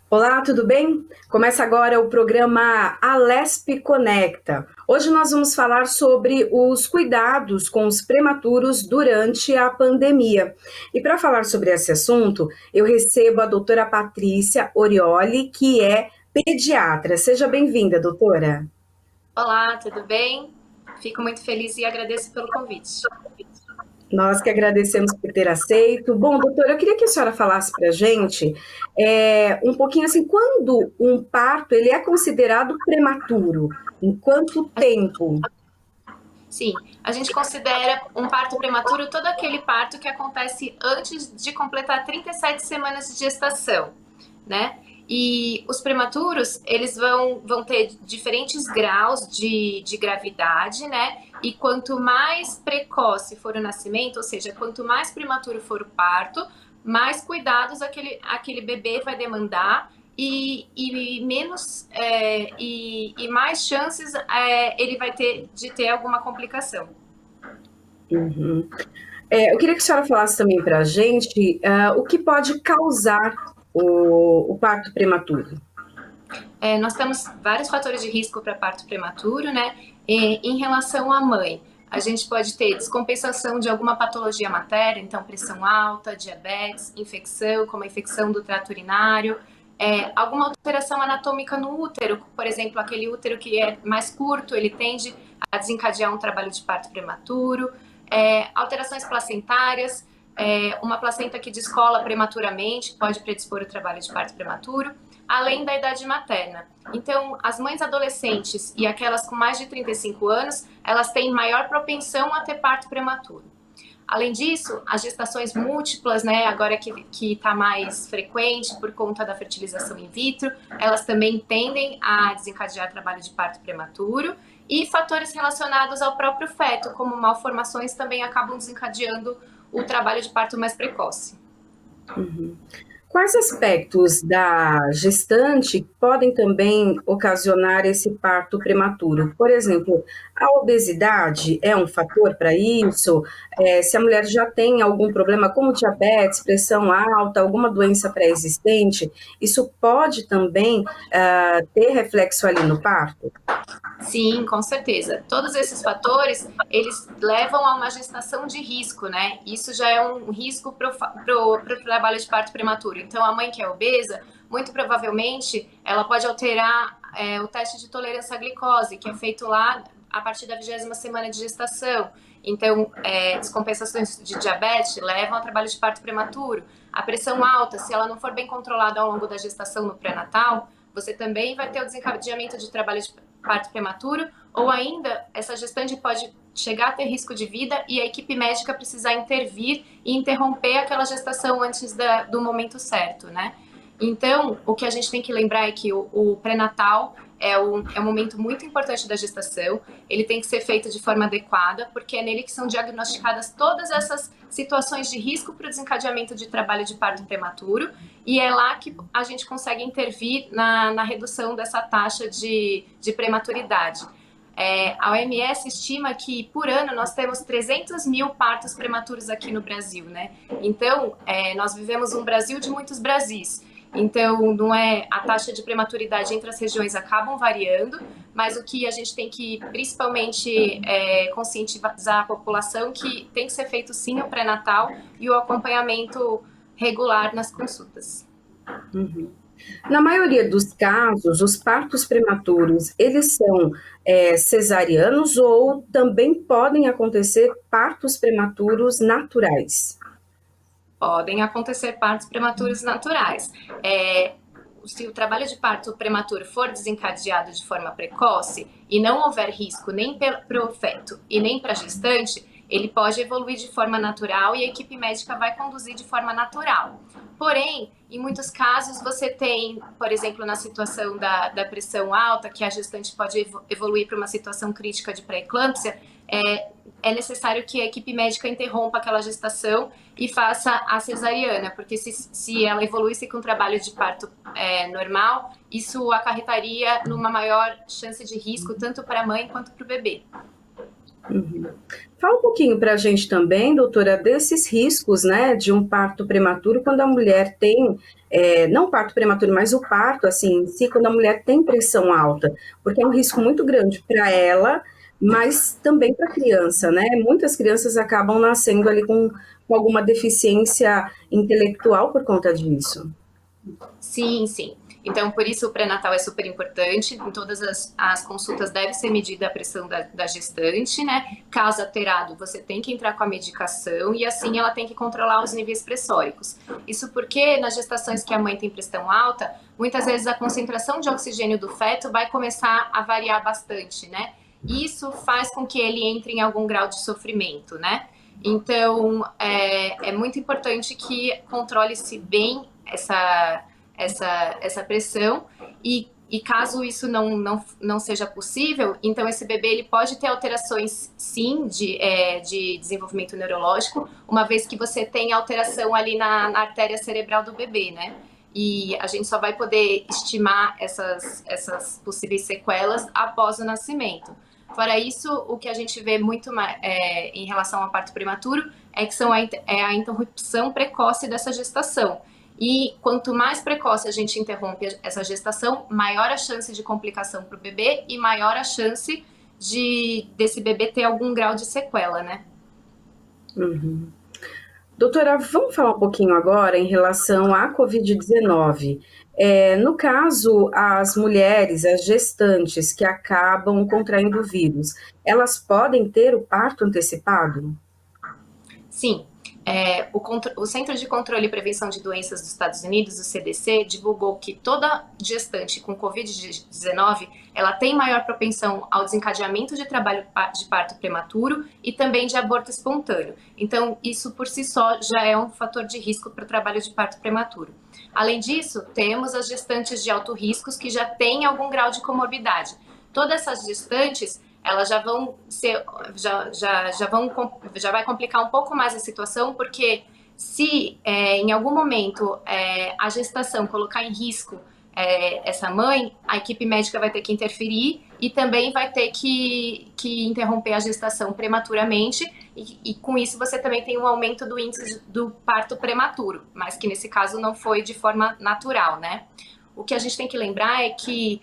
Olá, tudo bem? Começa agora o programa Alesp Conecta. Hoje nós vamos falar sobre os cuidados com os prematuros durante a pandemia. E para falar sobre esse assunto, eu recebo a doutora Patrícia Orioli, que é pediatra. Seja bem-vinda, doutora. Olá, tudo bem? Fico muito feliz e agradeço pelo convite. Nós que agradecemos por ter aceito. Bom, doutora, eu queria que a senhora falasse para a gente um pouquinho assim, quando um parto ele é considerado prematuro? Em quanto tempo? Sim, a gente considera um parto prematuro todo aquele parto que acontece antes de completar 37 semanas de gestação, né? E os prematuros, eles vão ter diferentes graus de gravidade, né? E quanto mais precoce for o nascimento, ou seja, quanto mais prematuro for o parto, mais cuidados aquele bebê vai demandar e menos e mais chances ele vai ter de ter alguma complicação. Uhum. Eu queria que a senhora falasse também para a gente o que pode causar o parto prematuro. Nós temos vários fatores de risco para parto prematuro, né? Em relação à mãe, a gente pode ter descompensação de alguma patologia materna, então pressão alta, diabetes, infecção, como a infecção do trato urinário, alguma alteração anatômica no útero, por exemplo, aquele útero que é mais curto, ele tende a desencadear um trabalho de parto prematuro, alterações placentárias, uma placenta que descola prematuramente pode predispor o trabalho de parto prematuro, além da idade materna. Então, as mães adolescentes e aquelas com mais de 35 anos, elas têm maior propensão a ter parto prematuro. Além disso, as gestações múltiplas, né, agora que está mais frequente por conta da fertilização in vitro, elas também tendem a desencadear trabalho de parto prematuro e fatores relacionados ao próprio feto, como malformações, também acabam desencadeando o trabalho de parto mais precoce. Uhum. Quais aspectos da gestante podem também ocasionar esse parto prematuro? Por exemplo, a obesidade é um fator para isso? Se a mulher já tem algum problema como diabetes, pressão alta, alguma doença pré-existente, isso pode também ter reflexo ali no parto? Sim, com certeza. Todos esses fatores, eles levam a uma gestação de risco, né? Isso já é um risco para o trabalho de parto prematuro. Então, a mãe que é obesa, muito provavelmente, ela pode alterar o teste de tolerância à glicose, que é feito lá a partir da 20ª semana de gestação. Então, descompensações de diabetes levam ao trabalho de parto prematuro. A pressão alta, se ela não for bem controlada ao longo da gestação no pré-natal, você também vai ter o desencadeamento de trabalho de parto prematuro, ou ainda essa gestante pode chegar a ter risco de vida e a equipe médica precisar intervir e interromper aquela gestação antes do momento certo, né? Então, o que a gente tem que lembrar é que o pré-natal é um momento muito importante da gestação, ele tem que ser feito de forma adequada, porque é nele que são diagnosticadas todas essas situações de risco para o desencadeamento de trabalho de parto prematuro, e é lá que a gente consegue intervir na redução dessa taxa de prematuridade. A OMS estima que por ano nós temos 300 mil partos prematuros aqui no Brasil, né? Então, nós vivemos um Brasil de muitos Brasis. Então, não é a taxa de prematuridade entre as regiões acabam variando, mas o que a gente tem que principalmente conscientizar a população que tem que ser feito sim o pré-natal e o acompanhamento regular nas consultas. Uhum. Na maioria dos casos, os partos prematuros, eles são cesarianos ou também podem acontecer partos prematuros naturais? Podem acontecer partos prematuros naturais. Se o trabalho de parto prematuro for desencadeado de forma precoce e não houver risco nem para o feto e nem para a gestante, ele pode evoluir de forma natural e a equipe médica vai conduzir de forma natural. Porém, em muitos casos, você tem, por exemplo, na situação da pressão alta, que a gestante pode evoluir para uma situação crítica de pré-eclâmpsia, é necessário que a equipe médica interrompa aquela gestação e faça a cesariana, porque se ela evoluísse com um trabalho de parto normal, isso acarretaria numa maior chance de risco tanto para a mãe quanto para o bebê. Uhum. Fala um pouquinho para a gente também, doutora, desses riscos, né, de um parto prematuro, quando a mulher tem, não o parto prematuro, mas o parto, assim, em si, quando a mulher tem pressão alta, porque é um risco muito grande para ela, mas também para a criança, né? Muitas crianças acabam nascendo ali com alguma deficiência intelectual por conta disso. Sim, sim. Então, por isso o pré-natal é super importante. Em todas as consultas deve ser medida a pressão da gestante, né? Caso alterado, você tem que entrar com a medicação e assim ela tem que controlar os níveis pressóricos. Isso porque nas gestações que a mãe tem pressão alta, muitas vezes a concentração de oxigênio do feto vai começar a variar bastante, né? Isso faz com que ele entre em algum grau de sofrimento, né? Então, é muito importante que controle-se bem essa pressão e caso isso não seja possível, então esse bebê ele pode ter alterações sim de desenvolvimento neurológico, uma vez que você tem alteração ali na artéria cerebral do bebê, né? E a gente só vai poder estimar essas possíveis sequelas após o nascimento. Fora isso, o que a gente vê muito em relação ao parto prematuro é que a interrupção precoce dessa gestação. E quanto mais precoce a gente interrompe essa gestação, maior a chance de complicação para o bebê e maior a chance desse bebê ter algum grau de sequela, né? Uhum. Doutora, vamos falar um pouquinho agora em relação à Covid-19. No caso, as mulheres, as gestantes que acabam contraindo o vírus, elas podem ter o parto antecipado? Sim. O Centro de Controle e Prevenção de Doenças dos Estados Unidos, o CDC, divulgou que toda gestante com Covid-19 ela tem maior propensão ao desencadeamento de trabalho de parto prematuro e também de aborto espontâneo. Então, isso por si só já é um fator de risco para o trabalho de parto prematuro. Além disso, temos as gestantes de alto risco que já têm algum grau de comorbidade. Todas essas gestantes elas já vão ser, já vai complicar um pouco mais a situação, porque se em algum momento a gestação colocar em risco essa mãe, a equipe médica vai ter que interferir e também vai ter que interromper a gestação prematuramente e com isso você também tem um aumento do índice do parto prematuro, mas que nesse caso não foi de forma natural, né? O que a gente tem que lembrar é que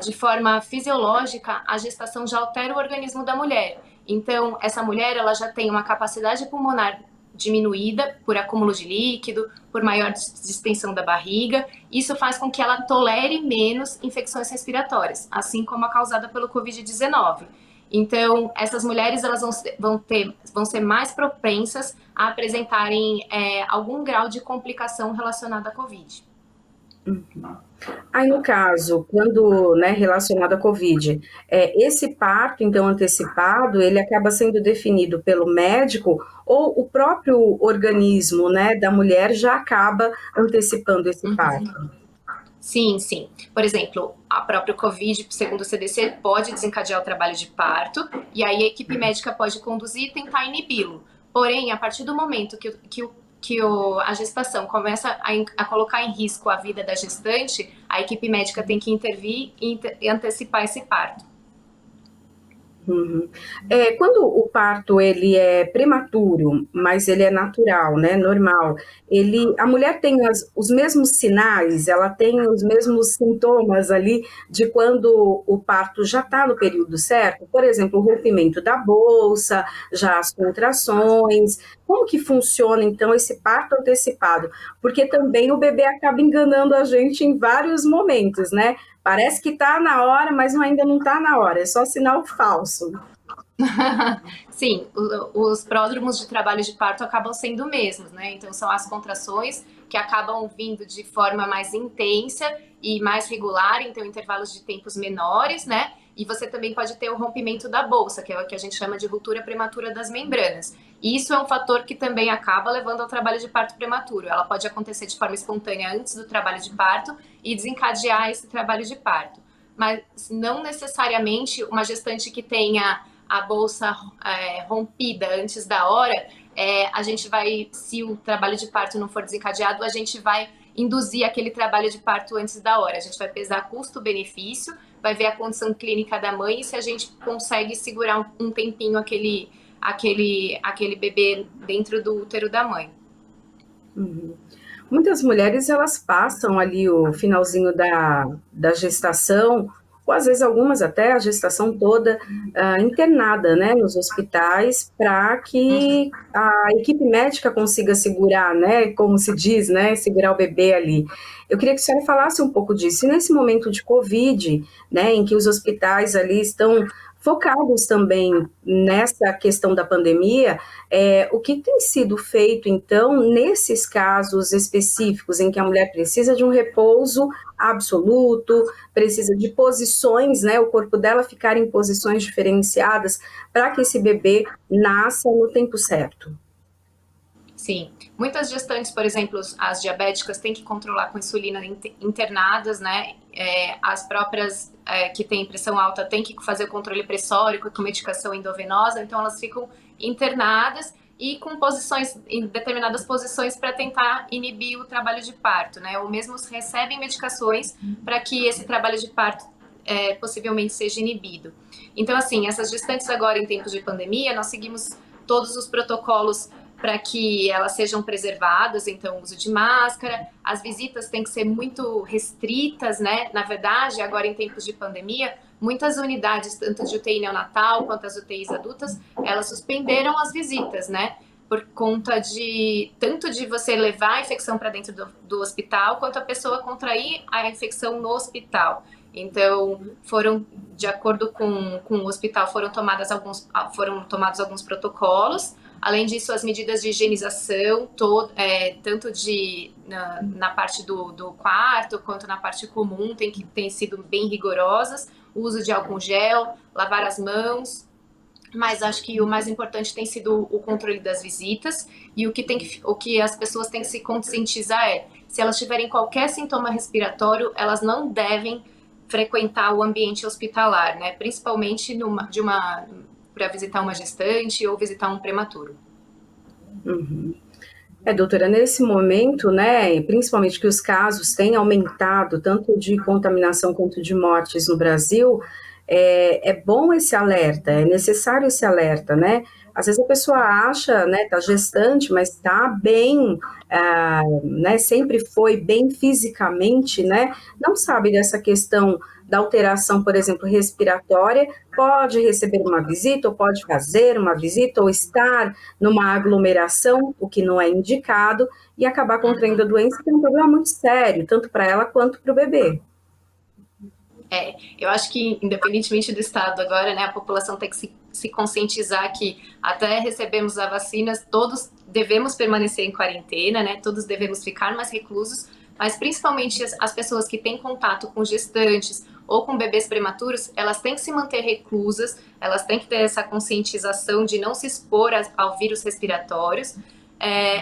de forma fisiológica, a gestação já altera o organismo da mulher. Então, essa mulher ela já tem uma capacidade pulmonar diminuída por acúmulo de líquido, por maior distensão da barriga. Isso faz com que ela tolere menos infecções respiratórias, assim como a causada pelo Covid-19. Então, essas mulheres elas vão ser mais propensas a apresentarem algum grau de complicação relacionada à Covid. Uhum. Aí, no caso, quando, né, relacionado à Covid, esse parto, então, antecipado, ele acaba sendo definido pelo médico ou o próprio organismo, né, da mulher já acaba antecipando esse parto? Sim, sim. Por exemplo, a própria Covid, segundo o CDC, pode desencadear o trabalho de parto, e aí a equipe médica pode conduzir e tentar inibi-lo. Porém, a partir do momento a gestação começa a colocar em risco a vida da gestante, a equipe médica tem que intervir e antecipar esse parto. Uhum. Quando o parto ele é prematuro, mas ele é natural, né, normal, a mulher tem os mesmos sinais, ela tem os mesmos sintomas ali de quando o parto já está no período certo? Por exemplo, o rompimento da bolsa, já as contrações. Como que funciona então esse parto antecipado? Porque também o bebê acaba enganando a gente em vários momentos, né? Parece que está na hora, mas ainda não está na hora, é só sinal falso. Sim, os pródromos de trabalho de parto acabam sendo mesmos, né? Então são as contrações que acabam vindo de forma mais intensa e mais regular, então intervalos de tempos menores, né? E você também pode ter o rompimento da bolsa, que é o que a gente chama de ruptura prematura das membranas. E isso é um fator que também acaba levando ao trabalho de parto prematuro. Ela pode acontecer de forma espontânea antes do trabalho de parto e desencadear esse trabalho de parto. Mas não necessariamente uma gestante que tenha a bolsa rompida antes da hora, a gente vai, se o trabalho de parto não for desencadeado, a gente vai induzir aquele trabalho de parto antes da hora. A gente vai pesar custo-benefício vai ver a condição clínica da mãe e se a gente consegue segurar um tempinho aquele bebê dentro do útero da mãe. Uhum. Muitas mulheres, elas passam ali o finalzinho da gestação, ou às vezes algumas até a gestação toda internada, né, nos hospitais, para que a equipe médica consiga segurar, né, como se diz, né, segurar o bebê ali. Eu queria que a senhora falasse um pouco disso. E nesse momento de Covid, né, em que os hospitais ali estão focados também nessa questão da pandemia, o que tem sido feito, então, nesses casos específicos em que a mulher precisa de um repouso absoluto, precisa de posições, né, o corpo dela ficar em posições diferenciadas para que esse bebê nasça no tempo certo? Sim, muitas gestantes, por exemplo, as diabéticas têm que controlar com insulina internadas, né? As próprias que têm pressão alta têm que fazer o controle pressórico com medicação endovenosa, então elas ficam internadas e com posições, em determinadas posições para tentar inibir o trabalho de parto, né? Ou mesmo recebem medicações para que esse trabalho de parto possivelmente seja inibido. Então, assim, essas gestantes agora em tempos de pandemia, nós seguimos todos os protocolos para que elas sejam preservadas, então uso de máscara, as visitas têm que ser muito restritas, né? Na verdade, agora em tempos de pandemia, muitas unidades, tanto de UTI neonatal quanto as UTIs adultas, elas suspenderam as visitas, né? Por conta de tanto de você levar a infecção para dentro do hospital, quanto a pessoa contrair a infecção no hospital. Então, de acordo com o hospital, foram tomados alguns protocolos. Além disso, as medidas de higienização, tanto na parte do quarto quanto na parte comum, têm sido bem rigorosas. O uso de álcool gel, lavar as mãos. Mas acho que o mais importante tem sido o controle das visitas. E o que as pessoas têm que se conscientizar se elas tiverem qualquer sintoma respiratório, elas não devem frequentar o ambiente hospitalar, né? Principalmente para visitar uma gestante ou visitar um prematuro. Uhum. Doutora, nesse momento, né, principalmente que os casos têm aumentado, tanto de contaminação quanto de mortes no Brasil, é bom esse alerta, é necessário esse alerta, né? Às vezes a pessoa acha, né, tá gestante, mas está bem, né, sempre foi bem fisicamente, né? Não sabe dessa questão da alteração, por exemplo, respiratória, pode receber uma visita, ou pode fazer uma visita, ou estar numa aglomeração, o que não é indicado, e acabar contraindo a doença, que é um problema muito sério, tanto para ela quanto para o bebê. Eu acho que, independentemente do estado agora, né, a população tem que se conscientizar que até recebemos a vacina, todos devemos permanecer em quarentena, né, todos devemos ficar mais reclusos, mas principalmente as pessoas que têm contato com gestantes ou com bebês prematuros, elas têm que se manter reclusas, elas têm que ter essa conscientização de não se expor ao vírus respiratórios.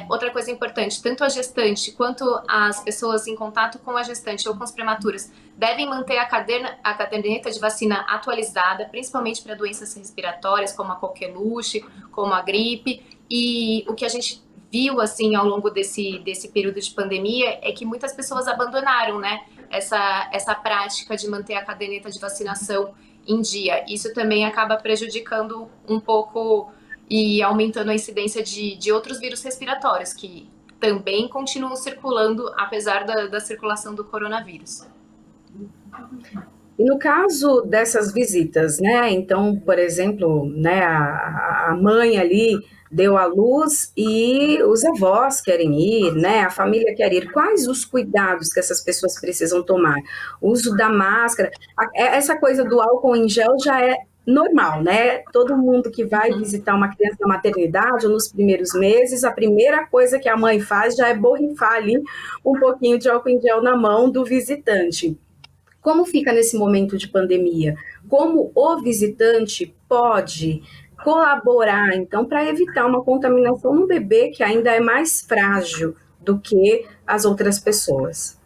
Outra coisa importante, tanto a gestante quanto as pessoas em contato com a gestante ou com os prematuros devem manter a caderneta de vacina atualizada, principalmente para doenças respiratórias como a coqueluche, como a gripe. E o que a gente viu assim ao longo desse período de pandemia é que muitas pessoas abandonaram, né, essa prática de manter a caderneta de vacinação em dia. Isso também acaba prejudicando um pouco e aumentando a incidência de outros vírus respiratórios, que também continuam circulando, apesar da circulação do coronavírus. E no caso dessas visitas, né, então, por exemplo, né, a mãe ali deu à luz e os avós querem ir, né, a família quer ir, quais os cuidados que essas pessoas precisam tomar? O uso da máscara, essa coisa do álcool em gel já é normal, né? Todo mundo que vai visitar uma criança na maternidade ou nos primeiros meses, a primeira coisa que a mãe faz já é borrifar ali um pouquinho de álcool em gel na mão do visitante. Como fica nesse momento de pandemia? Como o visitante pode colaborar, então, para evitar uma contaminação no bebê que ainda é mais frágil do que as outras pessoas?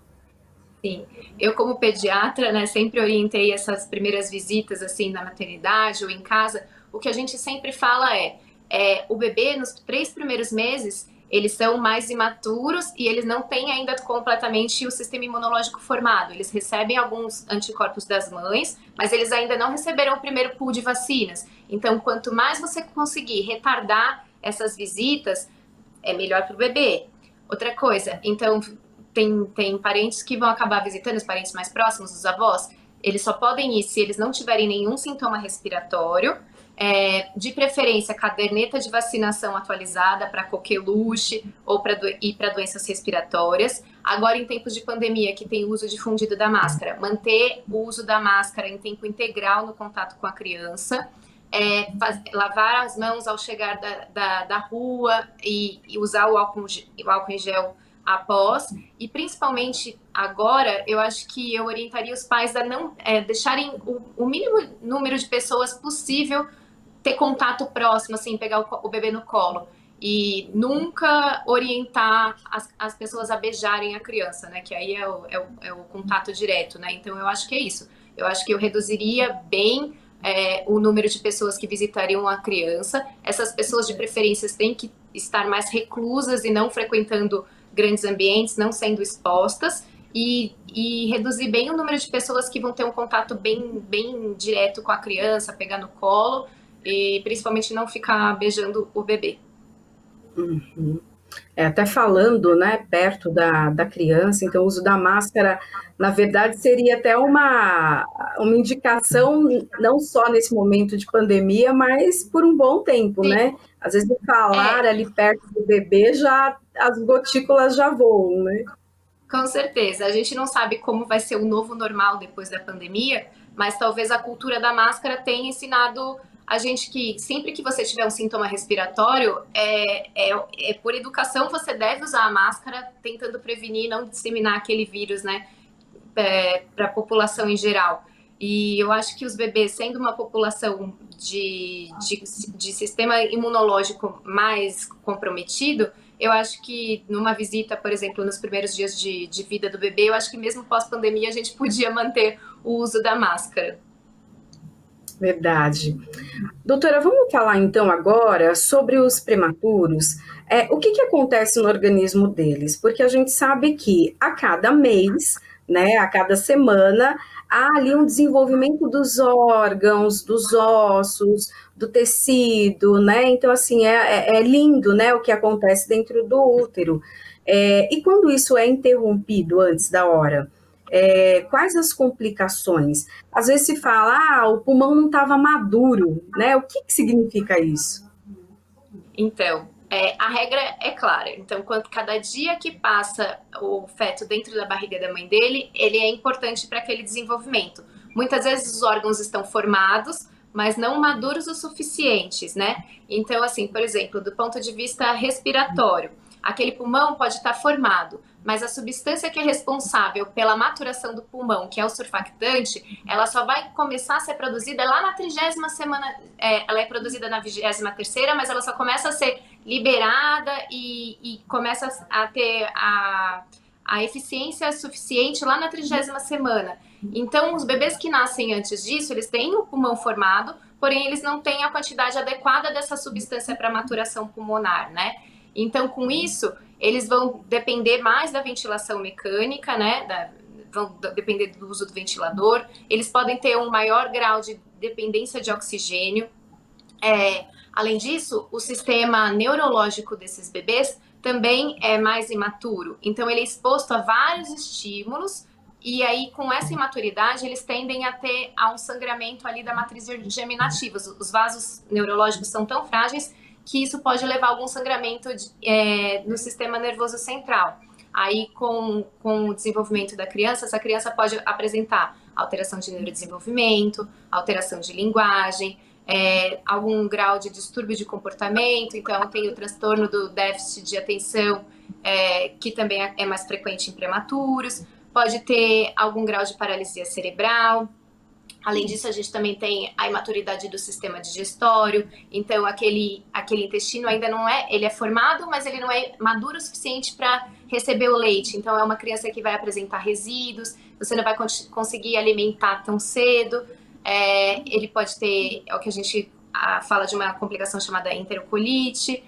Sim, eu como pediatra, né, sempre orientei essas primeiras visitas assim na maternidade ou em casa. O que a gente sempre fala o bebê nos 3 primeiros meses eles são mais imaturos e eles não têm ainda completamente o sistema imunológico formado. Eles recebem alguns anticorpos das mães, mas eles ainda não receberam o primeiro pool de vacinas. Então, quanto mais você conseguir retardar essas visitas, é melhor para o bebê. Outra coisa, então, tem parentes que vão acabar visitando, os parentes mais próximos, os avós, eles só podem ir se eles não tiverem nenhum sintoma respiratório, de preferência caderneta de vacinação atualizada para coqueluche ou para doenças respiratórias. Agora, em tempos de pandemia, que tem o uso difundido da máscara, manter o uso da máscara em tempo integral no contato com a criança, lavar as mãos ao chegar da rua e usar o álcool em gel após, e principalmente agora, eu acho que eu orientaria os pais a não deixarem o mínimo número de pessoas possível ter contato próximo, assim, pegar o bebê no colo. E nunca orientar as pessoas a beijarem a criança, né? Que aí é o contato direto, né? Então, eu acho que é isso. Eu acho que eu reduziria bem o número de pessoas que visitariam a criança. Essas pessoas, de preferência, têm que estar mais reclusas e não frequentando grandes ambientes, não sendo expostas. E reduzir bem o número de pessoas que vão ter um contato bem direto com a criança, pegar no colo, e principalmente não ficar beijando o bebê. Uhum. Até falando, né, perto da criança, então o uso da máscara, na verdade, seria até uma indicação, não só nesse momento de pandemia, mas por um bom tempo, Sim. né? Às vezes, falar ali perto do bebê, já as gotículas já voam, né? Com certeza. A gente não sabe como vai ser o novo normal depois da pandemia, mas talvez a cultura da máscara tenha ensinado a gente que sempre que você tiver um sintoma respiratório, por educação você deve usar a máscara, tentando prevenir e não disseminar aquele vírus, né, para a população em geral. E eu acho que os bebês, sendo uma população de sistema imunológico mais comprometido, eu acho que numa visita, por exemplo, nos primeiros dias de vida do bebê, eu acho que mesmo pós-pandemia a gente podia manter o uso da máscara. Verdade. Doutora, vamos falar então agora sobre os prematuros. O que acontece no organismo deles? Porque a gente sabe que a cada mês, né, a cada semana, há ali um desenvolvimento dos órgãos, dos ossos, do tecido, né? Então, assim, é lindo, né, o que acontece dentro do útero. E quando isso é interrompido antes da hora? Quais as complicações? Às vezes se fala, o pulmão não estava maduro, né? O que significa isso? Então, a regra é clara. Então, cada dia que passa o feto dentro da barriga da mãe dele, ele é importante para aquele desenvolvimento. Muitas vezes os órgãos estão formados, mas não maduros o suficientes, né? Então, assim, por exemplo, do ponto de vista respiratório, aquele pulmão pode estar formado, mas a substância que é responsável pela maturação do pulmão, que é o surfactante, ela só vai começar a ser produzida lá na 30ª semana. Ela é produzida na 23ª, mas ela só começa a ser liberada e começa a ter a eficiência suficiente lá na 30ª semana. Então, os bebês que nascem antes disso, eles têm o pulmão formado, porém eles não têm a quantidade adequada dessa substância para maturação pulmonar, né? Então, com isso, eles vão depender mais da ventilação mecânica, né? Vão depender do uso do ventilador. Eles podem ter um maior grau de dependência de oxigênio. Além disso, o sistema neurológico desses bebês também é mais imaturo. Então, ele é exposto a vários estímulos e aí, com essa imaturidade, eles tendem a ter um sangramento ali da matriz germinativa. Os vasos neurológicos são tão frágeis que isso pode levar a algum sangramento no sistema nervoso central. Aí, com o desenvolvimento da criança, essa criança pode apresentar alteração de neurodesenvolvimento, alteração de linguagem, algum grau de distúrbio de comportamento. Então, tem o transtorno do déficit de atenção, que também é mais frequente em prematuros. Pode ter algum grau de paralisia cerebral. Além disso, a gente também tem a imaturidade do sistema digestório. Então, aquele intestino ainda não ele é formado, mas ele não é maduro o suficiente para receber o leite. Então, é uma criança que vai apresentar resíduos, você não vai conseguir alimentar tão cedo. Ele pode ter o que a gente fala de uma complicação chamada enterocolite.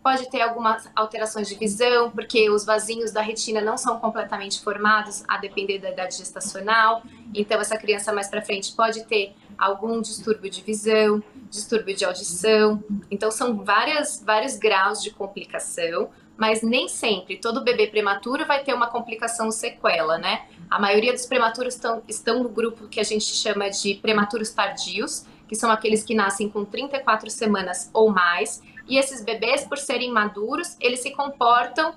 Pode ter algumas alterações de visão, porque os vasinhos da retina não são completamente formados, a depender da idade gestacional. Então, essa criança mais para frente pode ter algum distúrbio de visão, distúrbio de audição. Então, são vários graus de complicação, mas nem sempre todo bebê prematuro vai ter uma complicação ou sequela, né? A maioria dos prematuros estão no grupo que a gente chama de prematuros tardios, que são aqueles que nascem com 34 semanas ou mais. E esses bebês, por serem maduros, eles se comportam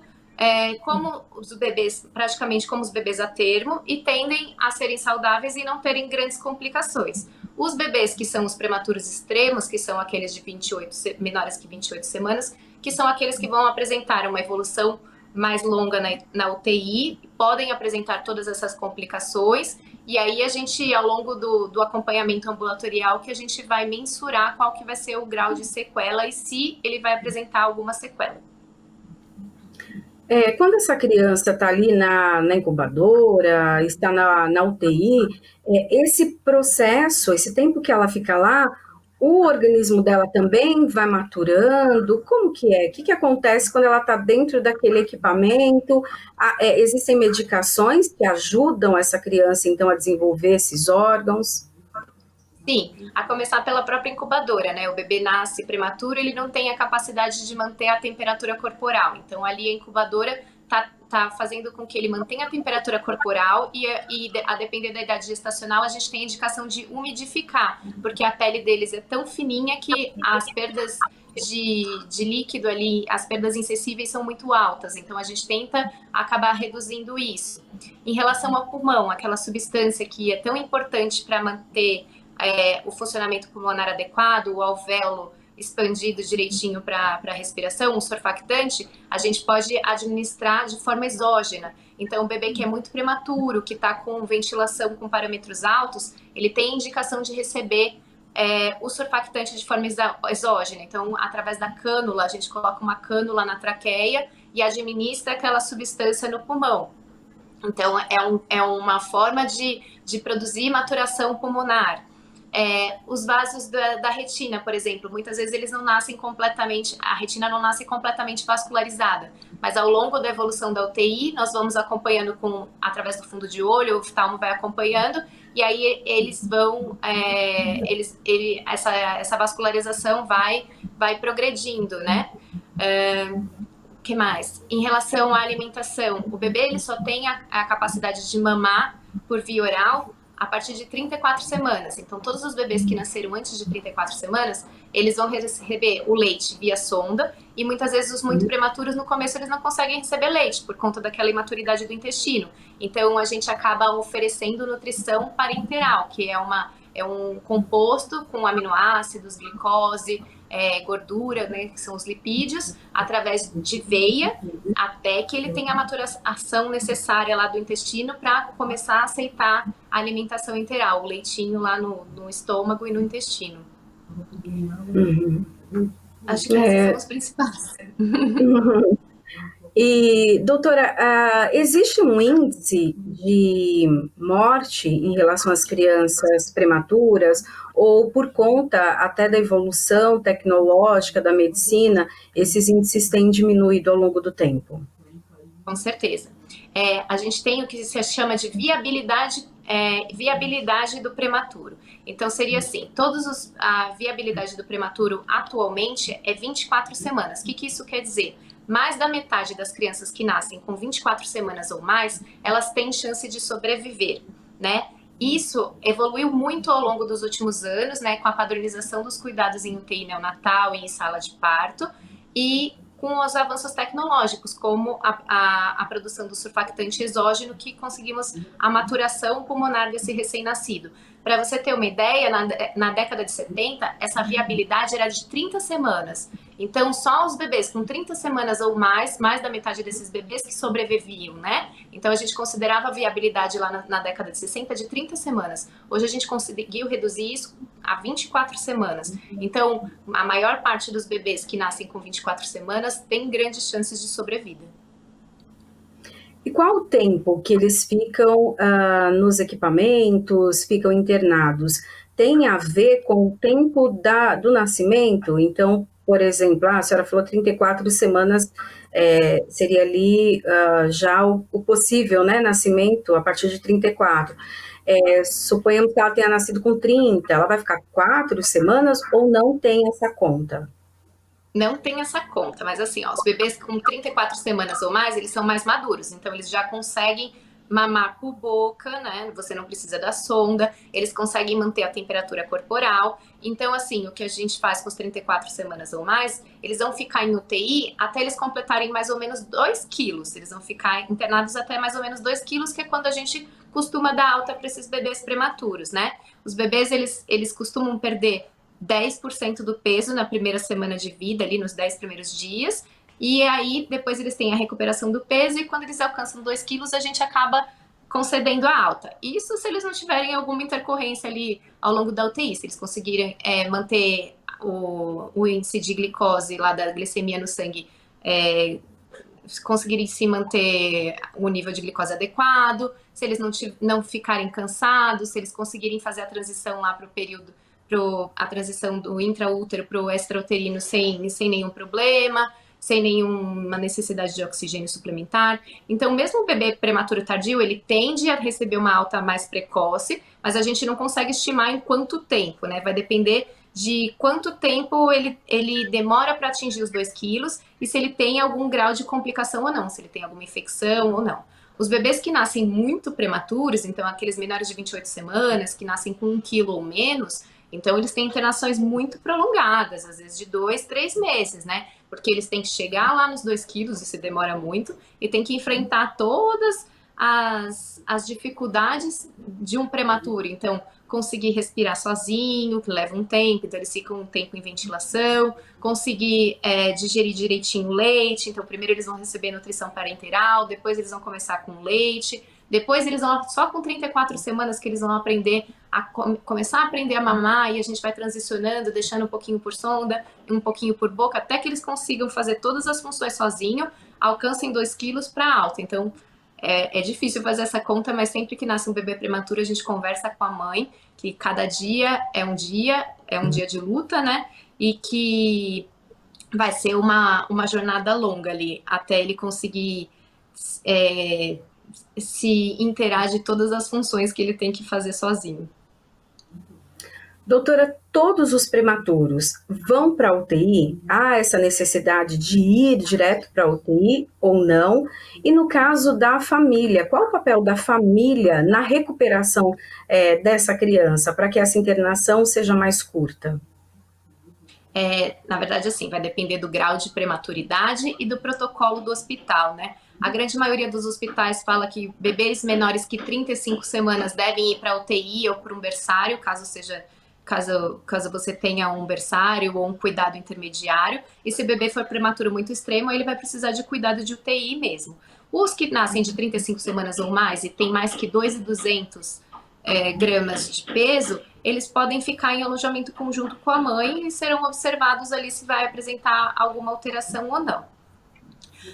como os bebês, praticamente como os bebês a termo, e tendem a serem saudáveis e não terem grandes complicações. Os bebês que são os prematuros extremos, que são aqueles de 28, menores que 28 semanas, que são aqueles que vão apresentar uma evolução mais longa na UTI, podem apresentar todas essas complicações, e aí a gente, ao longo do acompanhamento ambulatorial, que a gente vai mensurar qual que vai ser o grau de sequela e se ele vai apresentar alguma sequela. Quando essa criança está ali na incubadora, está na UTI, esse processo, esse tempo que ela fica lá, o organismo dela também vai maturando? Como que é? O que acontece quando ela está dentro daquele equipamento? Existem medicações que ajudam essa criança, então, a desenvolver esses órgãos? Sim, a começar pela própria incubadora, né? O bebê nasce prematuro, ele não tem a capacidade de manter a temperatura corporal. Então, ali a incubadora tá fazendo com que ele mantenha a temperatura corporal e a depender da idade gestacional, a gente tem indicação de umidificar, porque a pele deles é tão fininha que as perdas de líquido ali, as perdas insensíveis são muito altas. Então, a gente tenta acabar reduzindo isso. Em relação ao pulmão, aquela substância que é tão importante para manter o funcionamento pulmonar adequado, o alvéolo expandido direitinho para a respiração, um surfactante, a gente pode administrar de forma exógena. Então, o bebê que é muito prematuro, que está com ventilação com parâmetros altos, ele tem indicação de receber o surfactante de forma exógena. Então, através da cânula, a gente coloca uma cânula na traqueia e administra aquela substância no pulmão. Então, é uma forma de produzir maturação pulmonar. Os vasos da retina, por exemplo, muitas vezes eles não nascem completamente, a retina não nasce completamente vascularizada, mas ao longo da evolução da UTI, nós vamos acompanhando através do fundo de olho, o oftalmo vai acompanhando, e aí eles vão, essa vascularização vai progredindo, né? Que mais? Em relação à alimentação, o bebê ele só tem a capacidade de mamar por via oral a partir de 34 semanas. Então, todos os bebês que nasceram antes de 34 semanas, eles vão receber o leite via sonda, e muitas vezes os muito prematuros, no começo, eles não conseguem receber leite, por conta daquela imaturidade do intestino. Então, a gente acaba oferecendo nutrição parenteral, que é um composto com aminoácidos, glicose, gordura, né, que são os lipídios, através de veia, até que ele tenha a maturação necessária lá do intestino para começar a aceitar a alimentação enteral, o leitinho lá no estômago e no intestino. Uhum. Acho que esses são os principais. E, doutora, existe um índice de morte em relação às crianças prematuras, ou por conta até da evolução tecnológica da medicina, esses índices têm diminuído ao longo do tempo? Com certeza. A gente tem o que se chama de viabilidade do prematuro. Então, seria assim, a viabilidade do prematuro atualmente é 24 semanas. O que isso quer dizer? Mais da metade das crianças que nascem com 24 semanas ou mais, elas têm chance de sobreviver, né? Isso evoluiu muito ao longo dos últimos anos, né, com a padronização dos cuidados em UTI neonatal e em sala de parto, e com os avanços tecnológicos, como a produção do surfactante exógeno, que conseguimos a maturação pulmonar desse recém-nascido. Para você ter uma ideia, na década de 70, essa viabilidade era de 30 semanas. Então, só os bebês com 30 semanas ou mais da metade desses bebês que sobreviviam, né? Então, a gente considerava a viabilidade lá na década de 60 de 30 semanas. Hoje, a gente conseguiu reduzir isso a 24 semanas. Então, a maior parte dos bebês que nascem com 24 semanas tem grandes chances de sobrevida. E qual o tempo que eles ficam nos equipamentos, ficam internados? Tem a ver com o tempo do nascimento? Então, por exemplo, a senhora falou 34 semanas, seria ali já o possível, né, nascimento a partir de 34. Suponhamos que ela tenha nascido com 30, ela vai ficar 4 semanas ou não tem essa conta? Não tem essa conta, mas assim, ó, os bebês com 34 semanas ou mais, eles são mais maduros, então eles já conseguem mamar por boca, né? Você não precisa da sonda, eles conseguem manter a temperatura corporal. Então, assim, o que a gente faz com os 34 semanas ou mais, eles vão ficar em UTI até eles completarem mais ou menos 2 quilos. Eles vão ficar internados até mais ou menos 2 quilos, que é quando a gente costuma dar alta para esses bebês prematuros, né? Os bebês, eles costumam perder 10% do peso na primeira semana de vida, ali nos 10 primeiros dias, e aí depois eles têm a recuperação do peso, e quando eles alcançam 2 quilos, a gente acaba concedendo a alta. Isso se eles não tiverem alguma intercorrência ali ao longo da UTI, se eles conseguirem manter o índice de glicose lá da glicemia no sangue, conseguirem se manter o nível de glicose adequado, se eles não ficarem cansados, se eles conseguirem fazer a transição lá para o período, a transição do intraútero para o extrauterino sem nenhum problema, sem nenhuma necessidade de oxigênio suplementar. Então, mesmo o bebê prematuro tardio, ele tende a receber uma alta mais precoce, mas a gente não consegue estimar em quanto tempo, né? Vai depender de quanto tempo ele demora para atingir os 2 quilos e se ele tem algum grau de complicação ou não, se ele tem alguma infecção ou não. Os bebês que nascem muito prematuros, então aqueles menores de 28 semanas, que nascem com 1 quilo ou menos, então eles têm internações muito prolongadas, às vezes de 2, 3 meses, né? Porque eles têm que chegar lá nos 2 quilos, isso demora muito, e tem que enfrentar todas as dificuldades de um prematuro. Então, conseguir respirar sozinho, que leva um tempo, então eles ficam um tempo em ventilação, conseguir digerir direitinho o leite, então primeiro eles vão receber nutrição parenteral, depois eles vão começar com leite, depois eles vão, só com 34 semanas que eles vão aprender começar a aprender a mamar, e a gente vai transicionando, deixando um pouquinho por sonda, um pouquinho por boca, até que eles consigam fazer todas as funções sozinho, alcancem 2 quilos para alta. Então, é difícil fazer essa conta, mas sempre que nasce um bebê prematuro, a gente conversa com a mãe, que cada dia é um dia de luta, né? E que vai ser uma jornada longa ali, até ele conseguir se inteirar de todas as funções que ele tem que fazer sozinho. Doutora, todos os prematuros vão para a UTI? Há essa necessidade de ir direto para a UTI ou não? E no caso da família, qual o papel da família na recuperação dessa criança, para que essa internação seja mais curta? Na verdade, assim, vai depender do grau de prematuridade e do protocolo do hospital, né? A grande maioria dos hospitais fala que bebês menores que 35 semanas devem ir para a UTI ou para um berçário, caso você tenha um berçário ou um cuidado intermediário, e se o bebê for prematuro muito extremo, ele vai precisar de cuidado de UTI mesmo. Os que nascem de 35 semanas ou mais e tem mais que 2.200 gramas de peso, eles podem ficar em alojamento conjunto com a mãe e serão observados ali se vai apresentar alguma alteração ou não.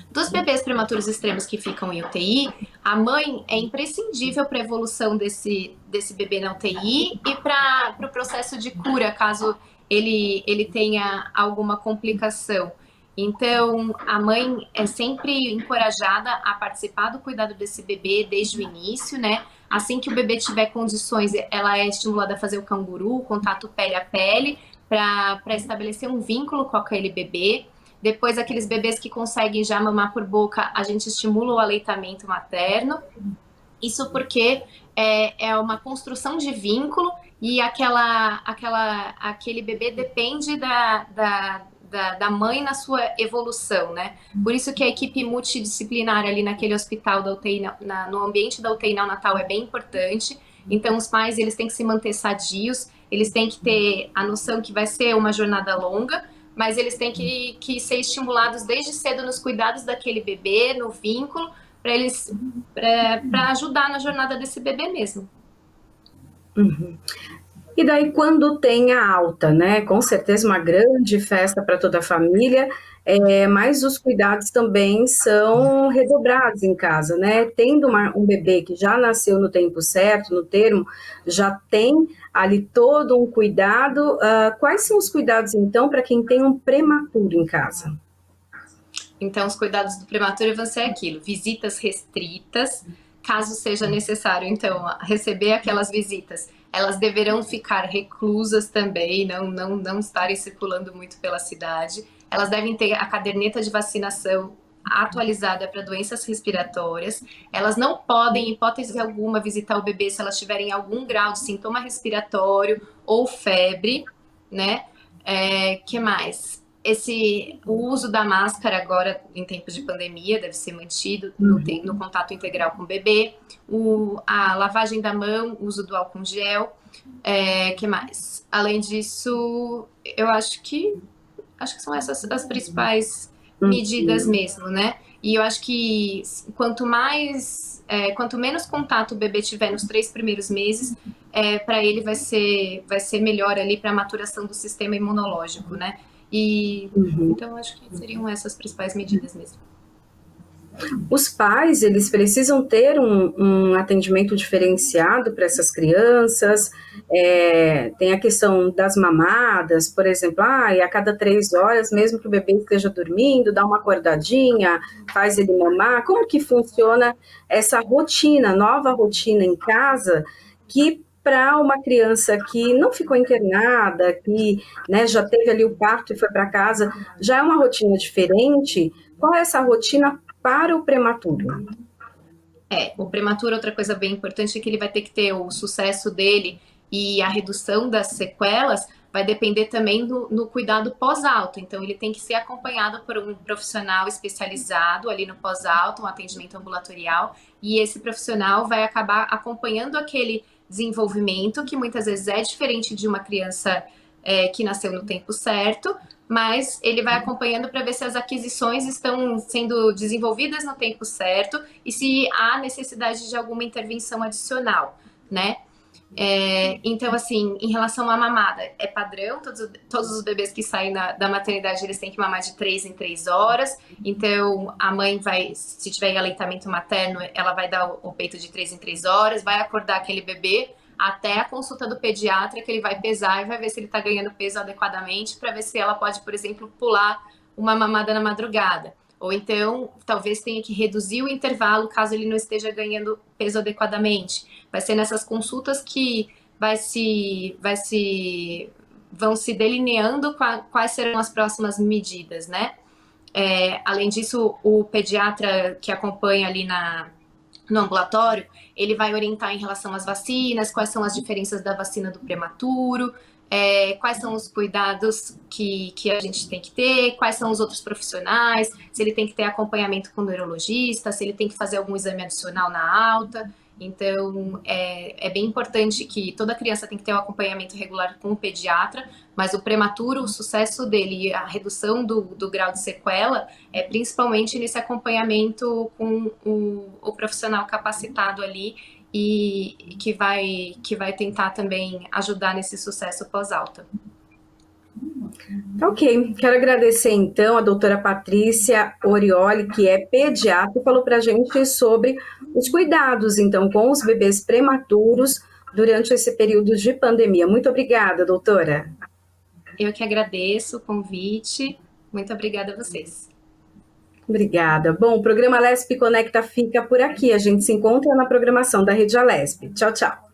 Dos bebês prematuros extremos que ficam em UTI, a mãe é imprescindível para a evolução desse bebê na UTI e para o processo de cura, caso ele tenha alguma complicação. Então, a mãe é sempre encorajada a participar do cuidado desse bebê desde o início, né? Assim que o bebê tiver condições, ela é estimulada a fazer o canguru, o contato pele a pele, para estabelecer um vínculo com aquele bebê. Depois, aqueles bebês que conseguem já mamar por boca, a gente estimula o aleitamento materno. Isso porque é uma construção de vínculo e aquele bebê depende da mãe na sua evolução, né? Por isso que a equipe multidisciplinar ali naquele hospital da UTI, no ambiente da UTI neonatal é bem importante. Então, os pais, eles têm que se manter sadios, eles têm que ter a noção que vai ser uma jornada longa, mas eles têm que ser estimulados desde cedo nos cuidados daquele bebê, no vínculo, para ajudar na jornada desse bebê mesmo. Uhum. E daí, quando tem a alta, né? Com certeza, uma grande festa para toda a família, mas os cuidados também são redobrados em casa, né? Tendo um bebê que já nasceu no tempo certo, no termo, já tem ali todo um cuidado. Quais são os cuidados, então, para quem tem um prematuro em casa? Então, os cuidados do prematuro vão ser aquilo: visitas restritas, caso seja necessário, então, receber aquelas visitas. Elas deverão ficar reclusas também, não estarem circulando muito pela cidade. Elas devem ter a caderneta de vacinação atualizada para doenças respiratórias. Elas não podem, em hipótese alguma, visitar o bebê se elas tiverem algum grau de sintoma respiratório ou febre, né? Que mais? O uso da máscara agora, em tempos de pandemia, deve ser mantido no contato integral com o bebê. A lavagem da mão, o uso do álcool gel. Que mais? Além disso, eu acho que são essas as principais medidas mesmo, né? E eu acho que quanto menos contato o bebê tiver nos 3 primeiros meses, para ele vai ser melhor ali para a maturação do sistema imunológico, né? Então, acho que seriam essas principais medidas mesmo. Os pais, eles precisam ter um atendimento diferenciado para essas crianças. Tem a questão das mamadas, por exemplo, a cada 3 horas, mesmo que o bebê esteja dormindo, dá uma acordadinha, faz ele mamar. Como que funciona essa rotina, nova rotina em casa, que para uma criança que não ficou internada, que, né, já teve ali o parto e foi para casa, já é uma rotina diferente? Qual é essa rotina para o prematuro? O prematuro, outra coisa bem importante é que ele vai ter que ter o sucesso dele, e a redução das sequelas vai depender também no cuidado pós-alto. Então, ele tem que ser acompanhado por um profissional especializado ali no pós-alto, um atendimento ambulatorial, e esse profissional vai acabar acompanhando aquele desenvolvimento, que muitas vezes é diferente de uma criança que nasceu no tempo certo, mas ele vai acompanhando para ver se as aquisições estão sendo desenvolvidas no tempo certo e se há necessidade de alguma intervenção adicional, né? Então, assim, em relação à mamada, é padrão, todos os bebês que saem da maternidade, eles têm que mamar de 3 em 3 horas. Então, a mãe vai, se tiver aleitamento materno, ela vai dar o peito de 3 em 3 horas, vai acordar aquele bebê até a consulta do pediatra, que ele vai pesar e vai ver se ele está ganhando peso adequadamente, para ver se ela pode, por exemplo, pular uma mamada na madrugada. Ou então, talvez tenha que reduzir o intervalo caso ele não esteja ganhando peso adequadamente. Vai ser nessas consultas que vão se delineando quais serão as próximas medidas, né? Além disso, o pediatra que acompanha ali no ambulatório, ele vai orientar em relação às vacinas, quais são as diferenças da vacina do prematuro, quais são os cuidados que a gente tem que ter, quais são os outros profissionais, se ele tem que ter acompanhamento com o neurologista, se ele tem que fazer algum exame adicional na alta. Então, é bem importante que toda criança tem que ter um acompanhamento regular com o pediatra, mas o prematuro, o sucesso dele e a redução do grau de sequela é principalmente nesse acompanhamento com o profissional capacitado ali e que vai tentar também ajudar nesse sucesso pós-alta. Ok, quero agradecer então a doutora Patrícia Orioli, que é pediatra, falou para a gente sobre os cuidados então com os bebês prematuros durante esse período de pandemia. Muito obrigada, doutora. Eu que agradeço o convite, muito obrigada a vocês. Obrigada. Bom, o programa Alesp Conecta fica por aqui. A gente se encontra na programação da Rede Alesp. Tchau, tchau.